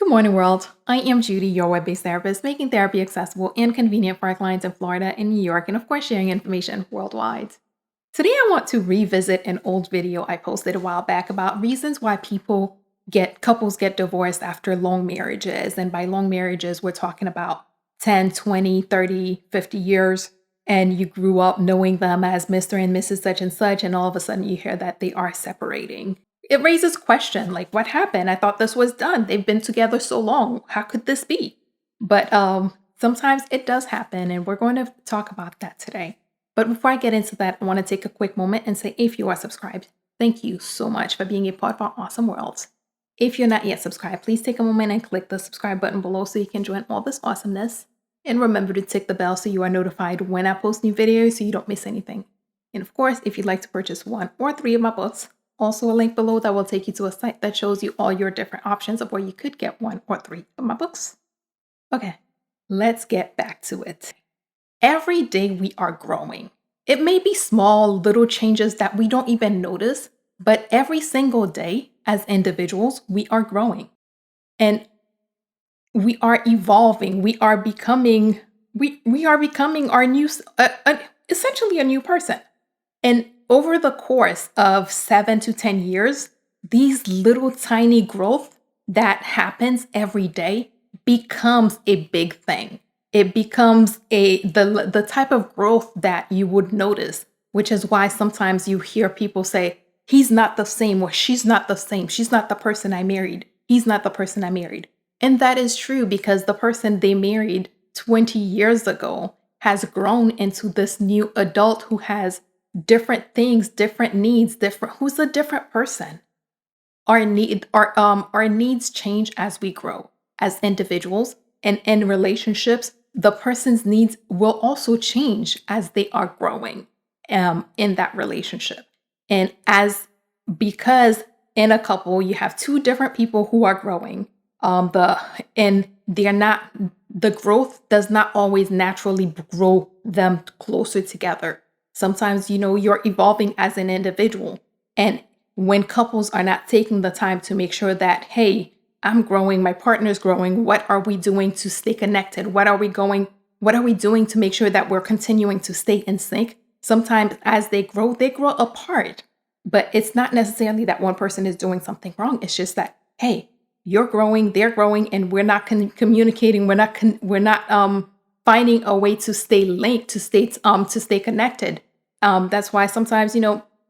Good morning, world. I am Judy, your web-based therapist, making therapy accessible and convenient for our clients in Florida and New York, and of course, sharing information worldwide. Today, I want to revisit an old video I posted a while back about reasons why couples get divorced after long marriages. And by long marriages, we're talking about 10, 20, 30, 50 years. And you grew up knowing them as Mr. and Mrs. such and such, and all of a sudden you hear that they are separating. It raises question like, what happened? I thought this was done. They've been together so long. How could this be? But sometimes it does happen, and we're going to talk about that today. But before I get into that, I want to take a quick moment and say, if you are subscribed, thank you so much for being a part of our awesome world. If you're not yet subscribed, please take a moment and click the subscribe button below so you can join all this awesomeness. And remember to tick the bell so you are notified when I post new videos so you don't miss anything. And of course, if you'd like to purchase 1 or 3 of my books, also a link below that will take you to a site that shows you all your different options of where you could get 1 or 3 of my books. Okay, let's get back to it. Every day we are growing. It may be small, little changes that we don't even notice, but every single day as individuals, we are growing. And we are evolving. We are becoming our new, essentially a new person. And over the course of 7 to 10 years, these little tiny growth that happens every day becomes a big thing. It becomes the type of growth that you would notice, which is why sometimes you hear people say, he's not the same, or she's not the same. She's not the person I married. He's not the person I married. And that is true because the person they married 20 years ago has grown into this new adult who has different things, different needs, who's a different person. Our needs change as we grow as individuals, and in relationships, the person's needs will also change as they are growing in that relationship. And because in a couple, you have 2 different people who are growing, the growth does not always naturally grow them closer together. Sometimes, you're evolving as an individual. And when couples are not taking the time to make sure that, hey, I'm growing, my partner's growing, what are we doing to stay connected? What are we doing to make sure that we're continuing to stay in sync? Sometimes as they grow apart. But it's not necessarily that one person is doing something wrong. It's just that, hey, you're growing, they're growing, and we're not communicating. We're not finding a way to stay linked, to stay connected. That's why sometimes,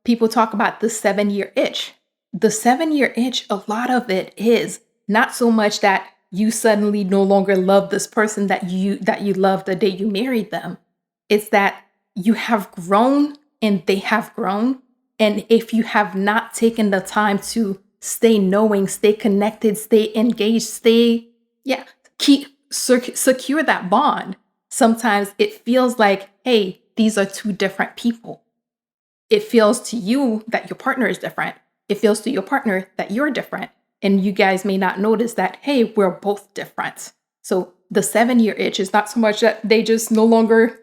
people talk about the 7-year itch. The 7-year itch, a lot of it is not so much that you suddenly no longer love this person that you loved the day you married them. It's that you have grown and they have grown. And if you have not taken the time to stay knowing, stay connected, stay engaged, secure that bond, sometimes it feels like, hey, these are 2 different people. It feels to you that your partner is different. It feels to your partner that you're different. And you guys may not notice that, hey, we're both different. So the 7-year itch is not so much that they just no longer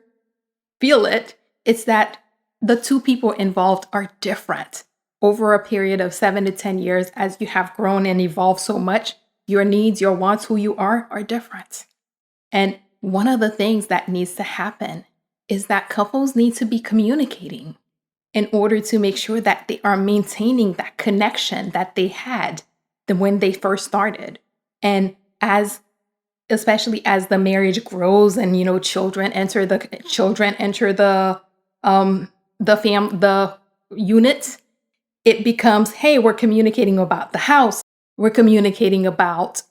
feel it. It's that the 2 people involved are different. Over a period of 7 to 10 years, as you have grown and evolved so much, your needs, your wants, who you are different. And one of the things that needs to happen is that couples need to be communicating in order to make sure that they are maintaining that connection that they had when they first started. And especially as the marriage grows and, children enter the unit, it becomes, hey, we're communicating about the house. We're communicating about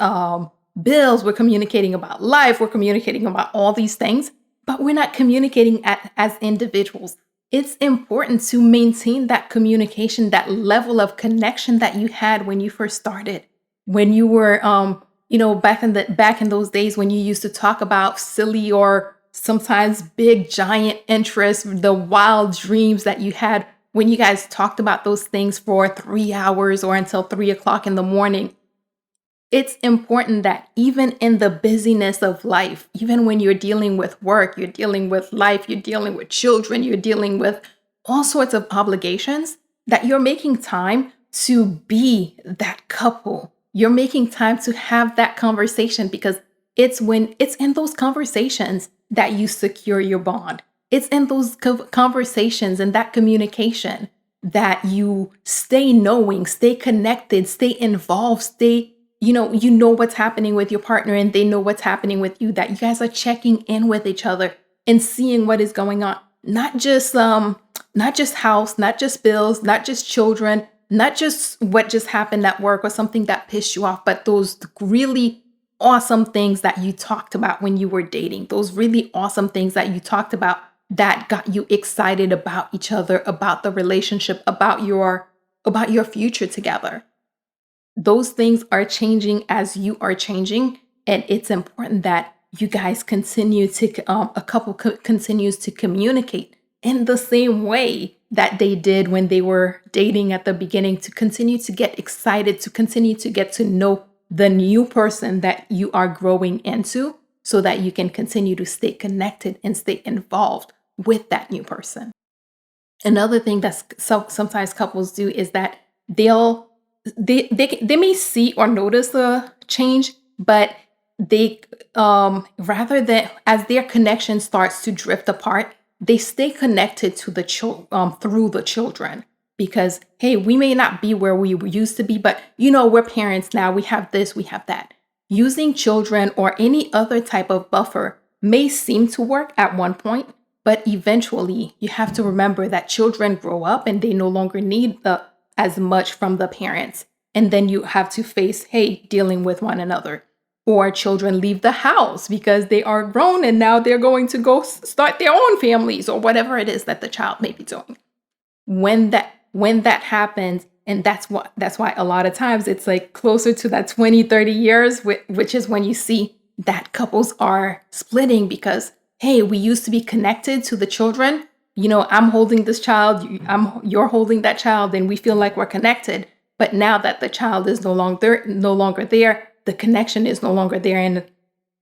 bills. We're communicating about life. We're communicating about all these things, but we're not communicating as individuals. It's important to maintain that communication, that level of connection that you had when you first started, when you were, back in those days when you used to talk about silly or sometimes big, giant interests, the wild dreams that you had when you guys talked about those things for 3 hours or until 3 o'clock in the morning. It's important that even in the busyness of life, even when you're dealing with work, you're dealing with life, you're dealing with children, you're dealing with all sorts of obligations, that you're making time to be that couple You're making time to have that conversation because it's in those conversations that you secure your bond. It's in those conversations and that communication that you stay knowing, stay connected, stay involved, you know what's happening with your partner and they know what's happening with you, that you guys are checking in with each other and seeing what is going on. Not just house, not just bills, not just children, not just what just happened at work or something that pissed you off, but those really awesome things that you talked about when you were dating, those really awesome things that you talked about that got you excited about each other, about the relationship, about your future together. Those things are changing as you are changing, and it's important that you guys continue to continues to communicate in the same way that they did when they were dating at the beginning, to continue to get excited, to continue to get to know the new person that you are growing into, so that you can continue to stay connected and stay involved with that new person. Another thing that sometimes couples do is that they may see or notice a change, but they rather than, as their connection starts to drift apart, they stay connected to through the children, because hey, we may not be where we used to be, but we're parents now, we have this, we have that. Using children or any other type of buffer may seem to work at one point, but eventually you have to remember that children grow up and they no longer need as much from the parents. And then you have to face, hey, dealing with one another. Or children leave the house because they are grown and now they're going to go start their own families, or whatever it is that the child may be doing. When that happens, and that's why a lot of times it's like closer to that 20, 30 years, which is when you see that couples are splitting because, hey, we used to be connected to the children. I'm holding this child, you're holding that child, and we feel like we're connected. But now that the child is no longer there, the connection is no longer there. And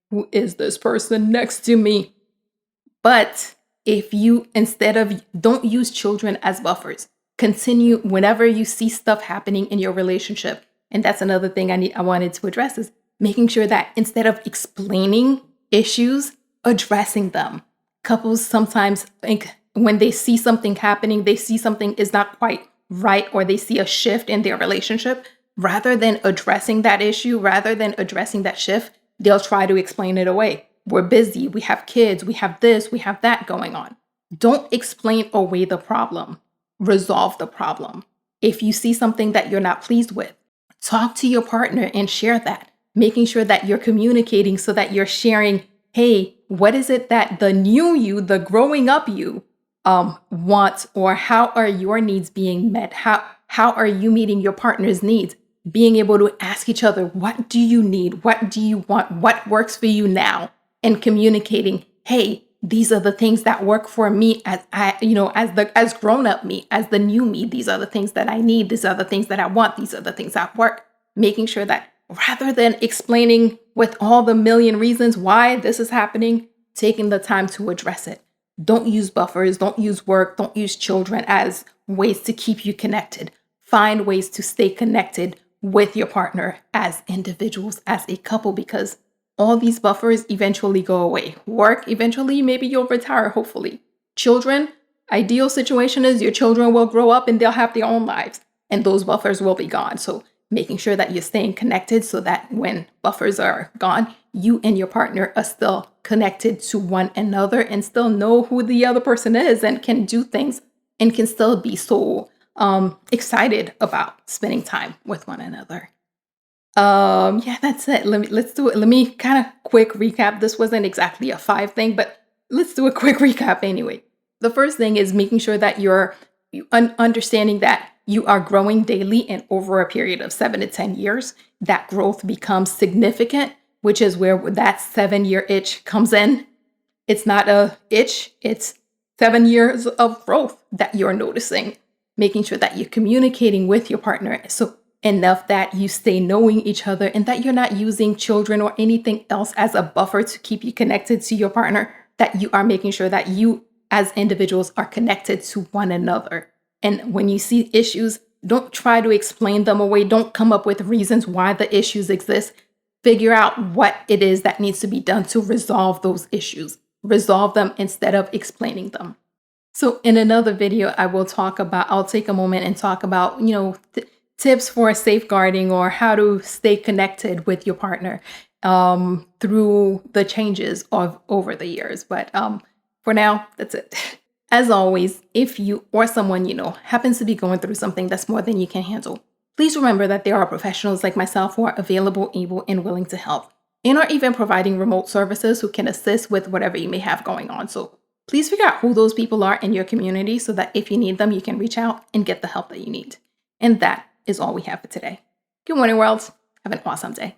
who is this person next to me? But if you, don't use children as buffers, continue whenever you see stuff happening in your relationship. And that's another thing I wanted to address, is making sure that instead of explaining issues, addressing them. Couples sometimes think when they see something happening, they see something is not quite right, or they see a shift in their relationship, rather than addressing that issue, rather than addressing that shift, they'll try to explain it away. We're busy, we have kids, we have this, we have that going on. Don't explain away the problem. Resolve the problem. If you see something that you're not pleased with, talk to your partner and share that, making sure that you're communicating so that you're sharing, hey, what is it that the new you, the growing up you, wants, or how are your needs being met? How are you meeting your partner's needs? Being able to ask each other, what do you need? What do you want? What works for you now? And communicating, hey, these are the things that work for me as grown up me, as the new me. These are the things that I need. These are the things that I want. These are the things that work. Making sure that rather than explaining with all the million reasons why this is happening, taking the time to address it. Don't use buffers, don't use work, don't use children as ways to keep you connected. Find ways to stay connected with your partner as individuals, as a couple, because all these buffers eventually go away. Work, eventually, maybe you'll retire, hopefully. Children, ideal situation is your children will grow up and they'll have their own lives, and those buffers will be gone. So making sure that you're staying connected so that when buffers are gone, you and your partner are still connected to one another and still know who the other person is and can do things and can still be so excited about spending time with one another. Yeah, that's it. Let's do it. Let me kind of quick recap. This wasn't exactly a 5 thing, but let's do a quick recap anyway. The first thing is making sure that you're understanding that you are growing daily, and over a period of 7 to 10 years, that growth becomes significant, which is where that 7-year itch comes in. It's not a itch, it's 7 years of growth that you're noticing. Making sure that you're communicating with your partner so enough that you stay knowing each other, and that you're not using children or anything else as a buffer to keep you connected to your partner, that you are making sure that you as individuals are connected to one another. And when you see issues, Don't try to explain them away. Don't come up with reasons why the issues exist. Figure out what it is that needs to be done to resolve those issues. Resolve them instead of explaining them. So in another video, I'll take a moment and talk about, tips for safeguarding or how to stay connected with your partner through the changes of over the years. But for now, that's it. As always, if you or someone you know happens to be going through something that's more than you can handle, please remember that there are professionals like myself who are available, able, and willing to help, and are even providing remote services who can assist with whatever you may have going on. So please figure out who those people are in your community so that if you need them, you can reach out and get the help that you need. And that is all we have for today. Good morning, world. Have an awesome day.